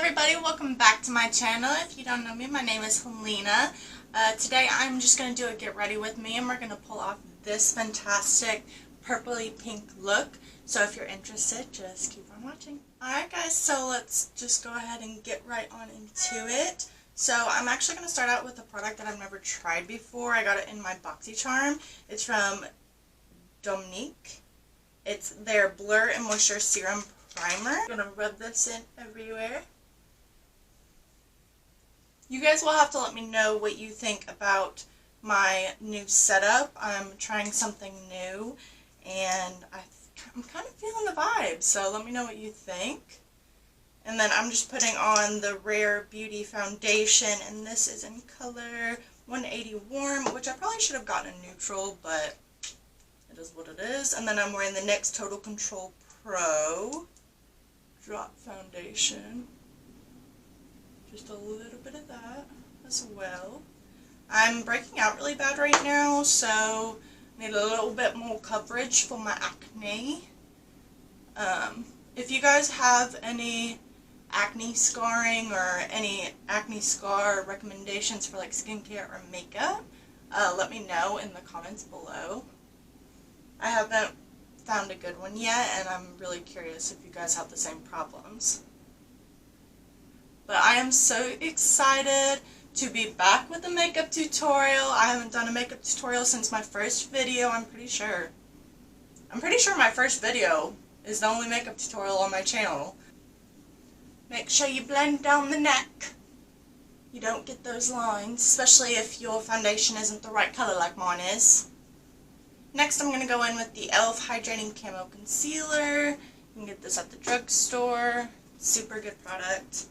everybody, welcome back to my channel. If you don't know me, my name is Helena. Today I'm just going to do a get ready with me and we're going to pull off this fantastic purpley pink look. So if you're interested, just keep on watching. Alright guys, so let's just go ahead and get right on into it. So I'm actually going to start out with a product that I've never tried before. I got it in my BoxyCharm. It's from Dominique. It's their Blur and Moisture Serum Primer. I'm going to rub this in everywhere. You guys will have to let me know what you think about my new setup. I'm trying something new and I'm kind of feeling the vibe, so let me know what you think. And then I'm just putting on the Rare Beauty Foundation, and this is in color 180 Warm, which I probably should have gotten a neutral, but it is what it is. And then I'm wearing the NYX Total Control Pro Drop Foundation. Just a little bit of that as well. I'm breaking out really bad right now, so I need a little bit more coverage for my acne. If you guys have any acne scarring or any acne scar recommendations for like skincare or makeup, let me know in the comments below. I haven't found a good one yet, and I'm really curious if you guys have the same problems. But I am so excited to be back with a makeup tutorial. I haven't done a makeup tutorial since my first video, I'm pretty sure. My first video is the only makeup tutorial on my channel. Make sure you blend down the neck. You don't get those lines, especially if your foundation isn't the right color like mine is. Next I'm going to go in with the e.l.f. Hydrating Camo Concealer. You can get this at the drugstore. Super good product.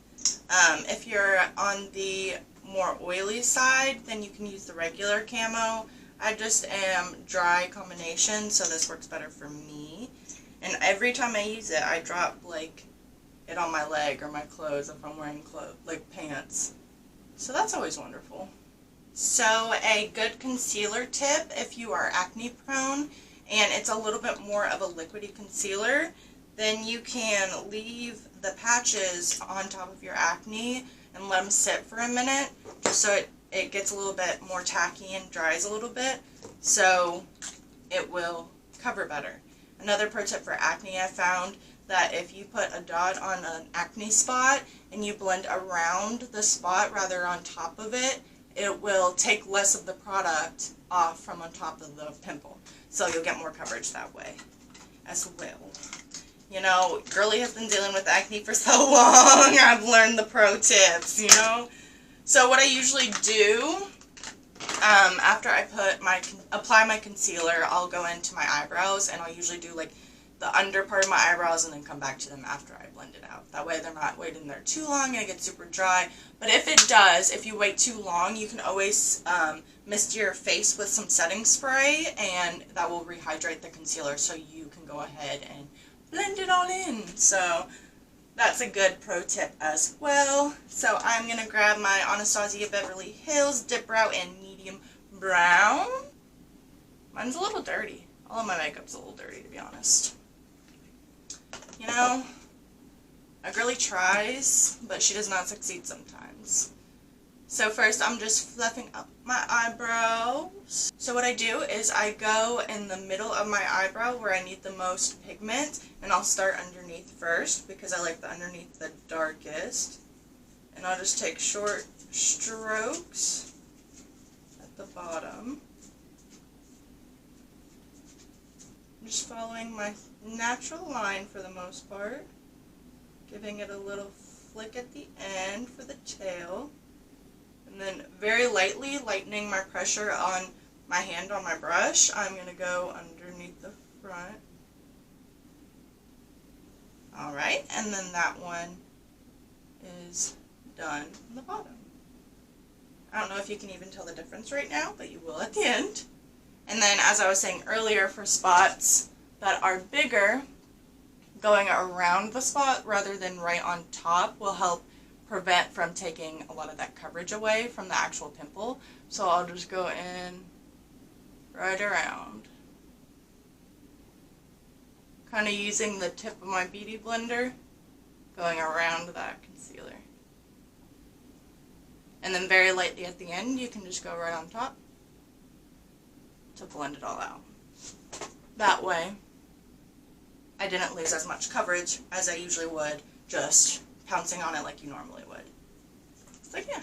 If you're on the more oily side, then you can use the regular camo. I just am dry combination, so this works better for me. And every time I use it, I drop like it on my leg or my clothes if I'm wearing pants. So that's always wonderful. So a good concealer tip if you are acne prone and it's a little bit more of a liquidy concealer, then you can leave the patches on top of your acne and let them sit for a minute just so it gets a little bit more tacky and dries a little bit, so it will cover better. Another pro tip for acne, I found that if you put a dot on an acne spot and you blend around the spot rather on top of it, it will take less of the product off from on top of the pimple. So you'll get more coverage that way as well. You know, girly has been dealing with acne for so long. I've learned the pro tips, you know. So what I usually do, after I apply my concealer, I'll go into my eyebrows and I'll usually do like the under part of my eyebrows and then come back to them after I blend it out. That way they're not waiting there too long and it gets super dry. But if you wait too long, you can always mist your face with some setting spray and that will rehydrate the concealer, so you can go ahead and blend it all in. So that's a good pro tip as well. So I'm going to grab my Anastasia Beverly Hills Dip Brow in medium brown. Mine's a little dirty. All of my makeup's a little dirty, to be honest. You know, a girly tries, but she does not succeed sometimes. So first I'm just fluffing up my eyebrows. So what I do is I go in the middle of my eyebrow where I need the most pigment, and I'll start underneath first because I like the underneath the darkest. And I'll just take short strokes at the bottom. Just following my natural line for the most part, giving it a little flick at the end for the tail, and then very lightly lightening my pressure on my hand on my brush, I'm going to go underneath the front. Alright, and then that one is done on the bottom. I don't know if you can even tell the difference right now, but you will at the end. And then, as I was saying earlier, for spots that are bigger, going around the spot rather than right on top will help prevent from taking a lot of that coverage away from the actual pimple. So I'll just go in right around. Kind of using the tip of my beauty blender, going around that concealer. And then very lightly at the end, you can just go right on top to blend it all out. That way, I didn't lose as much coverage as I usually would just pouncing on it like you normally would. So yeah,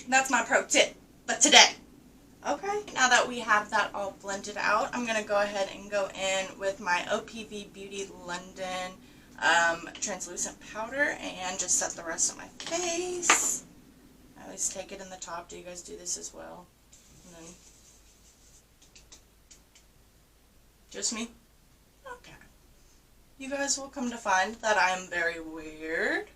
that's my pro tip for today. Okay, now that we have that all blended out, I'm going to go ahead and go in with my OPV Beauty London translucent powder and just set the rest of my face. I always take it in the top. Do you guys do this as well? And then just me? Okay. You guys will come to find that I am very weird,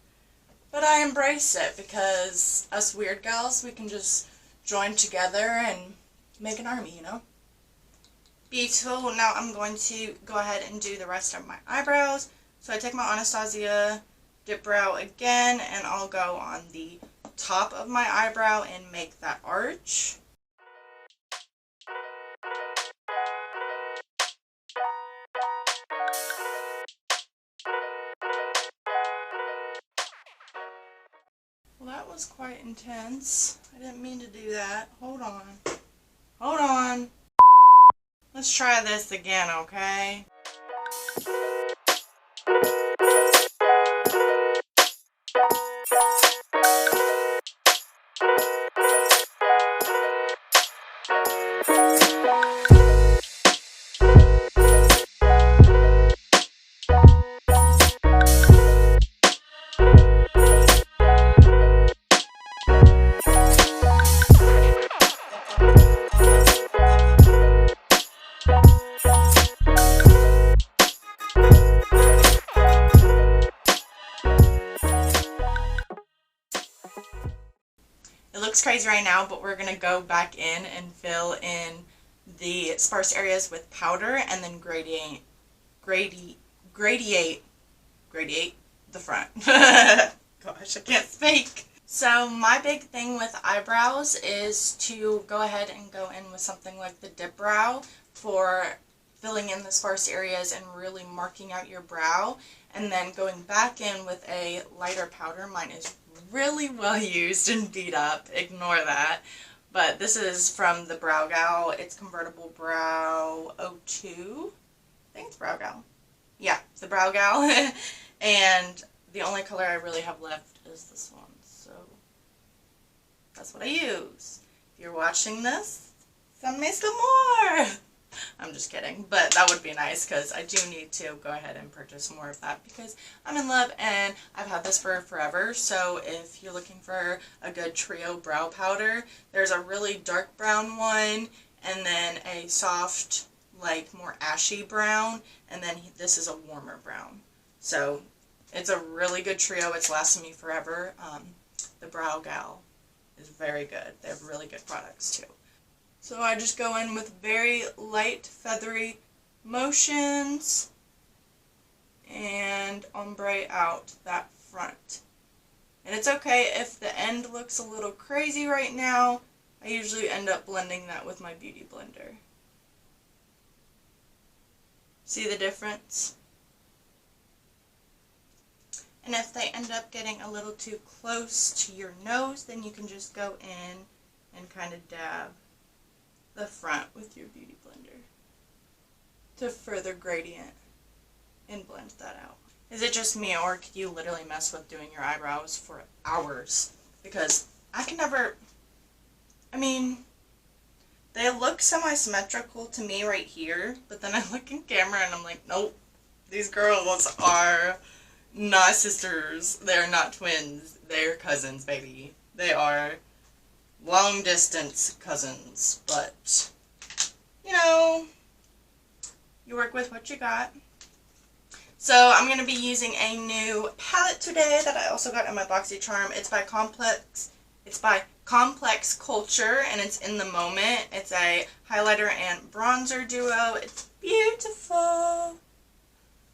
but I embrace it because us weird gals, we can just join together and make an army, you know? Beautiful. Now I'm going to go ahead and do the rest of my eyebrows. So I take my Anastasia dip brow again, and I'll go on the top of my eyebrow and make that arch. Well, that was quite intense. I didn't mean to do that. Hold on. Hold on. Let's try this again, okay? It looks crazy right now, but we're going to go back in and fill in the sparse areas with powder and then gradiate the front. Gosh, I can't speak. So my big thing with eyebrows is to go ahead and go in with something like the dip brow for filling in the sparse areas and really marking out your brow, and then going back in with a lighter powder. Mine is really well used and beat up, ignore that, but this is from the Brow Gal. It's Convertible Brow 02, I think it's Brow Gal, yeah, the Brow Gal. And the only color I really have left is this one, so that's what I use. If you're watching this, send me some more. I'm just kidding, but that would be nice because I do need to go ahead and purchase more of that because I'm in love and I've had this for forever. So if you're looking for a good trio brow powder, there's a really dark brown one and then a soft, like more ashy brown, and then this is a warmer brown. So it's a really good trio. It's lasted me forever. The Brow Gal is very good. They have really good products too. So I just go in with very light, feathery motions and ombre out that front. And it's okay if the end looks a little crazy right now. I usually end up blending that with my beauty blender. See the difference? And if they end up getting a little too close to your nose, then you can just go in and kind of dab the front with your beauty blender to further gradient and blend that out. Is it just me, or could you literally mess with doing your eyebrows for hours? Because I can never, I mean, they look semi-symmetrical to me right here, but then I look in camera and I'm like, nope, these girls are not sisters, they're not twins, they're cousins, baby. They are long distance cousins, but you know, you work with what you got. So I'm going to be using a new palette today that I also got in my BoxyCharm. It's by Complex Culture, and it's In the Moment. It's a highlighter and bronzer duo. It's beautiful.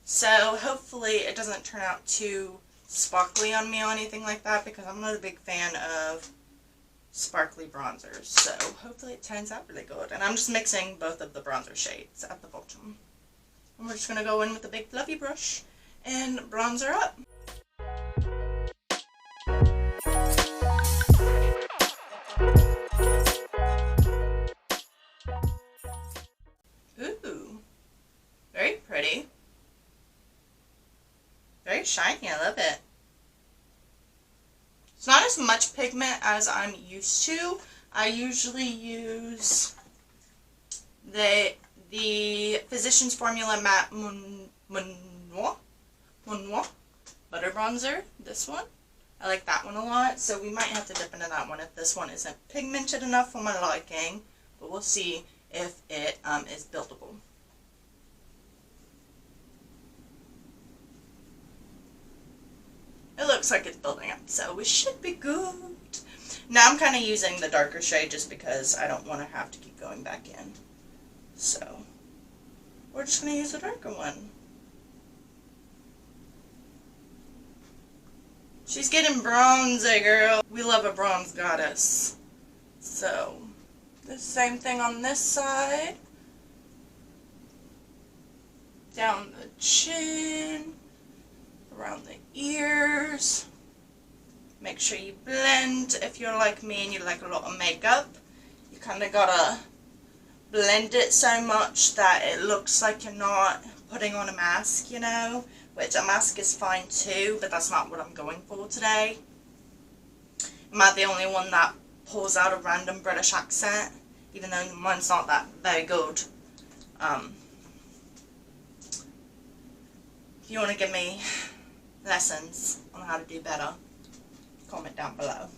So hopefully it doesn't turn out too sparkly on me or anything like that, because I'm not a big fan of sparkly bronzers. So hopefully it turns out really good. And I'm just mixing both of the bronzer shades at the bottom. And we're just going to go in with a big fluffy brush and bronzer up. as much pigment as I'm used to. I usually use the Physicians Formula Matte Mon Noir Butter Bronzer, this one. I like that one a lot, so we might have to dip into that one if this one isn't pigmented enough for my liking, but we'll see if it is buildable. It looks like it's building up, so we should be good. Now I'm kind of using the darker shade just because I don't want to have to keep going back in. So we're just going to use the darker one. She's getting bronzy, girl. We love a bronze goddess. So, the same thing on this side. Down the chin. Around the ears. Make sure you blend. If you're like me and you like a lot of makeup, you kind of gotta blend it so much that it looks like you're not putting on a mask, you know? Which a mask is fine too, but that's not what I'm going for today. Am I the only one that pulls out a random British accent? Even though mine's not that very good. If you want to give me lessons on how to do better, comment down below.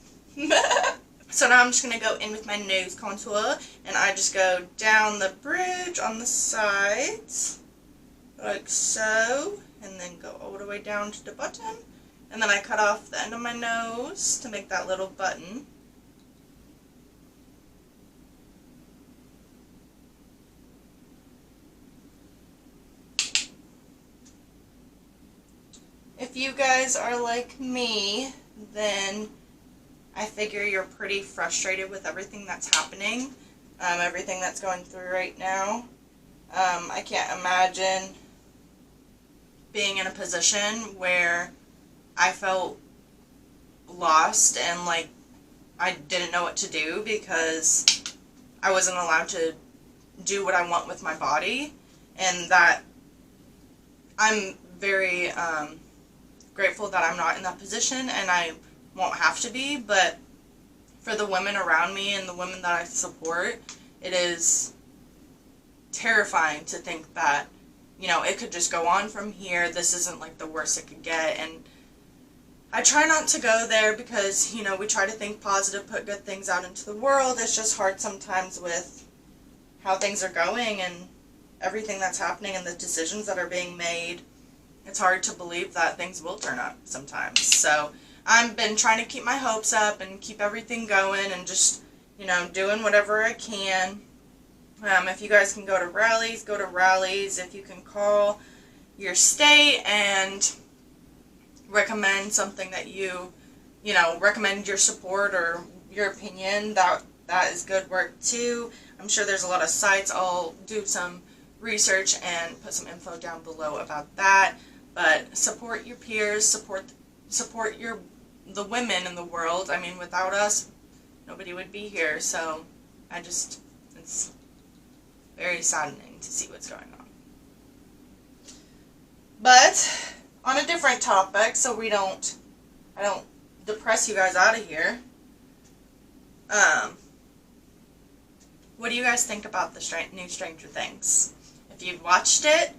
So now I'm just going to go in with my nose contour, and I just go down the bridge on the sides, like so. And then go all the way down to the button, and then I cut off the end of my nose to make that little button. If you guys are like me, then I figure you're pretty frustrated with everything that's happening, everything that's going through right now. I can't imagine being in a position where I felt lost and like I didn't know what to do because I wasn't allowed to do what I want with my body, and that I'm very grateful that I'm not in that position, and I won't have to be, but for the women around me and the women that I support, it is terrifying to think that, you know, it could just go on from here. This isn't like the worst it could get. And I try not to go there because, you know, we try to think positive, put good things out into the world. It's just hard sometimes with how things are going and everything that's happening and the decisions that are being made. It's hard to believe that things will turn up sometimes. So I've been trying to keep my hopes up and keep everything going and just, you know, doing whatever I can. If you guys can go to rallies, go to rallies. If you can call your state and recommend something that you know, recommend your support or your opinion, that is good work too. I'm sure there's a lot of sites. I'll do some research and put some info down below about that. But support your peers, support the women in the world. I mean, without us, nobody would be here. So it's very saddening to see what's going on. But on a different topic, so I don't depress you guys out of here. What do you guys think about the new Stranger Things? If you've watched it,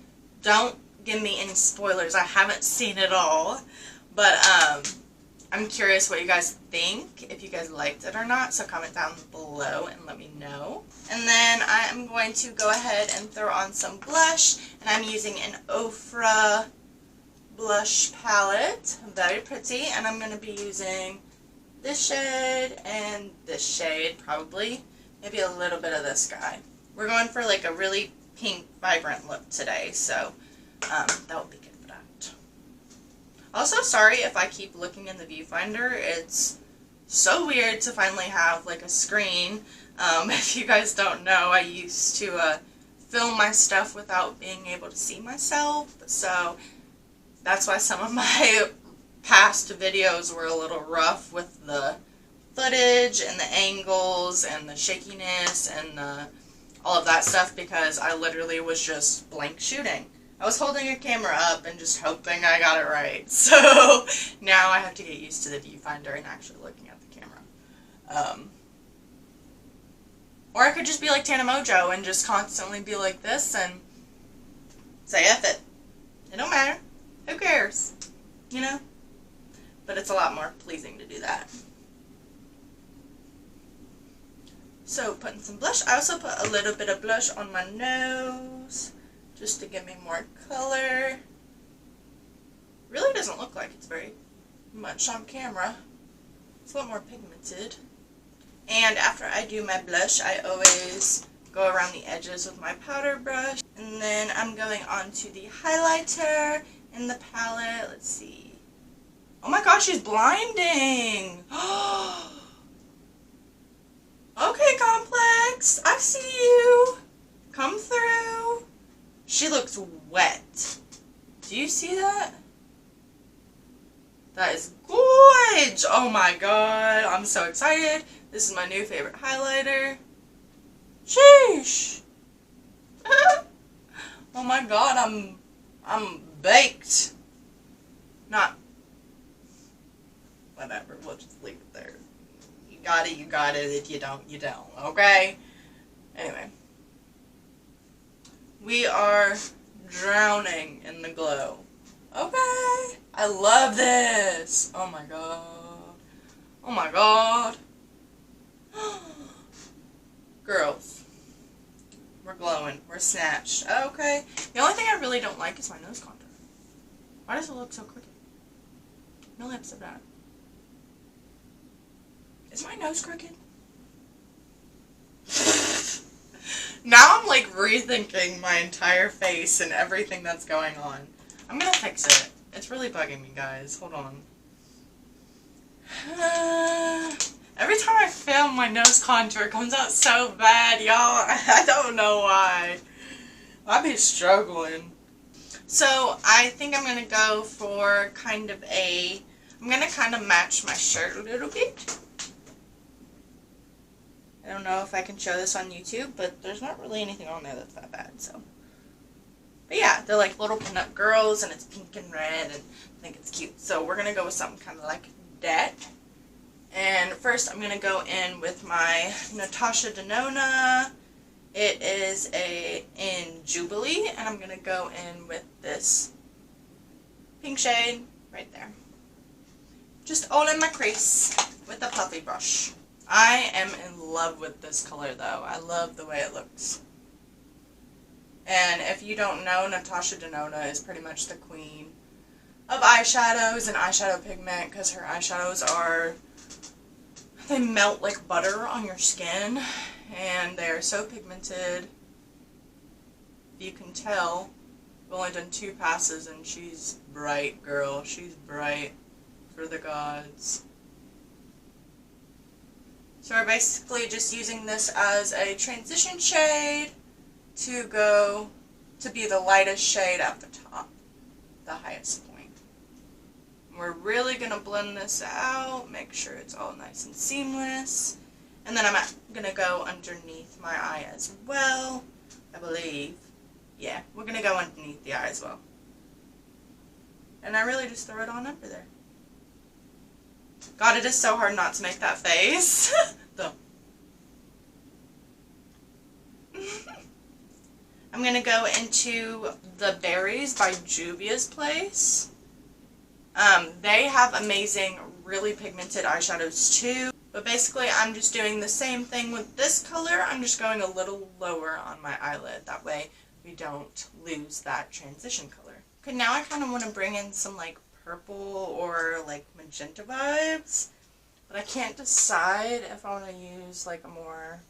don't give me any spoilers. I haven't seen it all, but I'm curious what you guys think, if you guys liked it or not, so comment down below and let me know. And then I am going to go ahead and throw on some blush, and I'm using an Ofra blush palette, very pretty, and I'm going to be using this shade and this shade, probably, maybe a little bit of this guy. We're going for like a really pink, vibrant look today, so that will be good for that. Also, sorry if I keep looking in the viewfinder. It's so weird to finally have like a screen. If you guys don't know, I used to film my stuff without being able to see myself, so that's why some of my past videos were a little rough with the footage and the angles and the shakiness and all of that stuff, because I literally was just blank shooting. I was holding a camera up and just hoping I got it right. So now I have to get used to the viewfinder and actually looking at the camera. Or I could just be like Tana Mojo and just constantly be like this and say F it. It don't matter. Who cares? You know? But it's a lot more pleasing to do that. So putting some blush. I also put a little bit of blush on my nose just to give me more color. Really doesn't look like it's very much on camera. It's a lot more pigmented. And after I do my blush, I always go around the edges with my powder brush. And then I'm going on to the highlighter in the palette. Let's see. Oh my gosh, she's blinding! Okay, Complex, I see you. Come through. She looks wet. Do you see that? That is gorgeous! Oh my god, I'm so excited. This is my new favorite highlighter. Sheesh! Oh my god, I'm baked. Not. Whatever, we'll just leave it there. You got it, you got it. If you don't, you don't. Okay? Anyway. We are drowning in the glow. Okay? I love this. Oh my god. Oh my god. Girls. We're glowing. We're snatched. Okay. The only thing I really don't like is my nose contour. Why does it look so crooked? No lips of that. Is my nose crooked? Now I'm like rethinking my entire face and everything that's going on. I'm gonna fix it. It's really bugging me, guys. Hold on. Every time I film, my nose contour comes out so bad, y'all. I don't know why. I be struggling. So I think I'm gonna go for kind of a. I'm gonna kind of match my shirt a little bit. I don't know if I can show this on YouTube, but there's not really anything on there that's that bad, so. But yeah, they're like little pinup girls, and it's pink and red, and I think it's cute. So we're going to go with something kind of like that. And first I'm going to go in with my Natasha Denona. It is in Jubilee, and I'm going to go in with this pink shade right there. Just all in my crease with a puffy brush. I am in love with this color, though. I love the way it looks. And if you don't know, Natasha Denona is pretty much the queen of eyeshadows and eyeshadow pigment, because her eyeshadows are, they melt like butter on your skin, and they are so pigmented. You can tell, I've only done 2 passes, and she's bright, girl. She's bright for the gods. So we're basically just using this as a transition shade to go to be the lightest shade at the top, the highest point. We're really going to blend this out, make sure it's all nice and seamless. And then I'm going to go underneath my eye as well, I believe. Yeah, we're going to go underneath the eye as well. And I really just throw it on under there. God, it is so hard not to make that face. I'm going to go into the Berries by Juvia's Place. They have amazing, really pigmented eyeshadows too. But basically, I'm just doing the same thing with this color. I'm just going a little lower on my eyelid. That way, we don't lose that transition color. Okay, now I kind of want to bring in some like purple or like magenta vibes. But I can't decide if I want to use like a more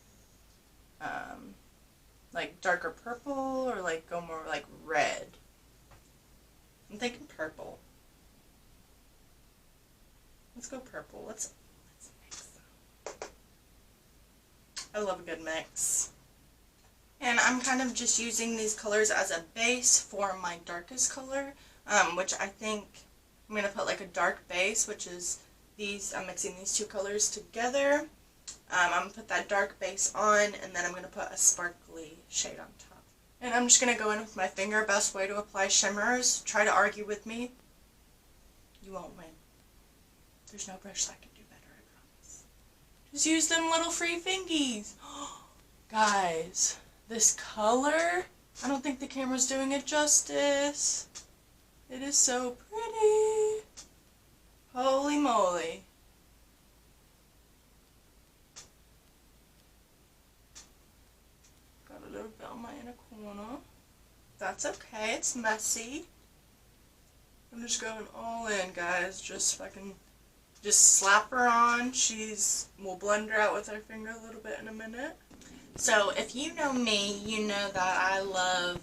like darker purple or like go more like red. I'm thinking purple. Let's go purple. Let's mix them. I love a good mix. And I'm kind of just using these colors as a base for my darkest color, which I think I'm going to put like a dark base, which is these. I'm mixing these 2 colors together. I'm going to put that dark base on, and then I'm going to put a sparkly shade on top. And I'm just going to go in with my finger. Best way to apply shimmers. Try to argue with me. You won't win. There's no brush that can do better, I promise. Just use them little free fingies. Guys, this color, I don't think the camera's doing it justice. It is so pretty. Holy moly. Got a little Velma in a corner. That's okay, it's messy. I'm just going all in, guys. Just fucking, just slap her on. We'll blend her out with our finger a little bit in a minute. So if you know me, you know that I love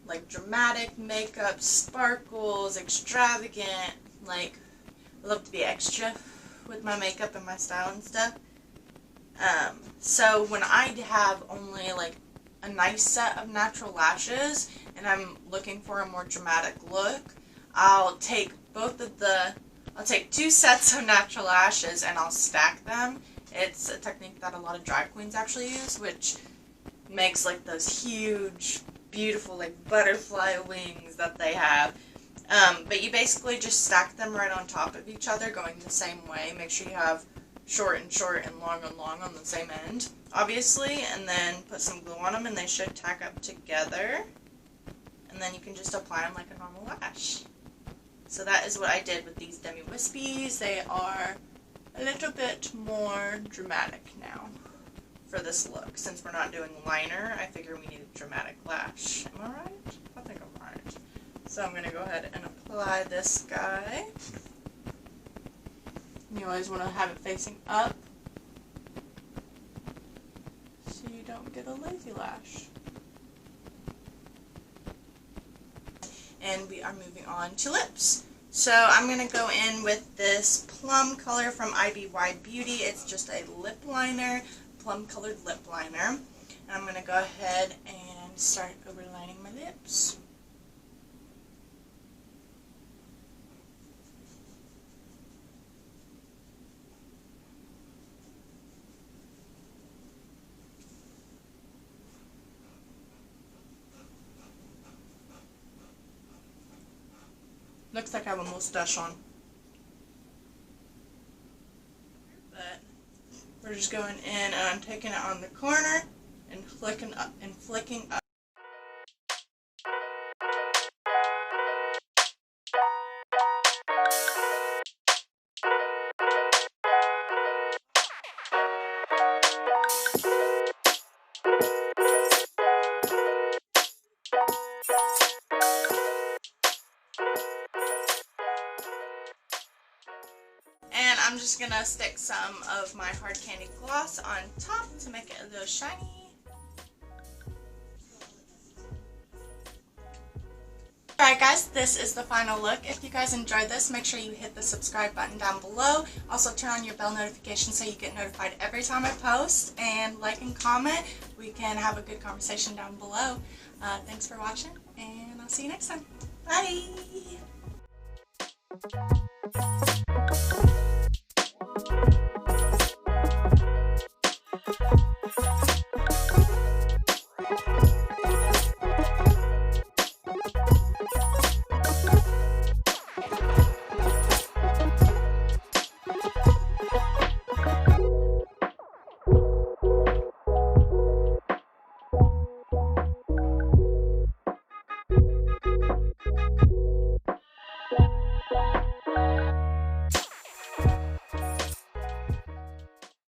like dramatic makeup, sparkles, extravagant, like I love to be extra with my makeup and my style and stuff. So when I have only like a nice set of natural lashes and I'm looking for a more dramatic look, I'll take two sets of natural lashes and I'll stack them. It's a technique that a lot of drag queens actually use, which makes like those huge, beautiful like butterfly wings that they have. But you basically just stack them right on top of each other going the same way. Make sure you have short and short and long on the same end, obviously, and then put some glue on them and they should tack up together. And then you can just apply them like a normal lash. So that is what I did with these Demi Wispies. They are a little bit more dramatic now for this look. Since we're not doing liner, I figure we need a dramatic lash. Am I right? I think I'm right. So I'm going to go ahead and apply this guy. You always want to have it facing up so you don't get a lazy lash. And we are moving on to lips. So I'm going to go in with this plum color from IBY Beauty. It's just a lip liner, plum colored lip liner. And I'm going to go ahead and start overlining my lips. Looks like I have a mustache on. But we're just going in and I'm taking it on the corner and flicking up and flicking up. And I'm just going to stick some of my hard candy gloss on top to make it a little shiny. Alright guys, this is the final look. If you guys enjoyed this, make sure you hit the subscribe button down below. Also turn on your bell notification so you get notified every time I post. And like and comment. We can have a good conversation down below. Thanks for watching, and I'll see you next time. Bye!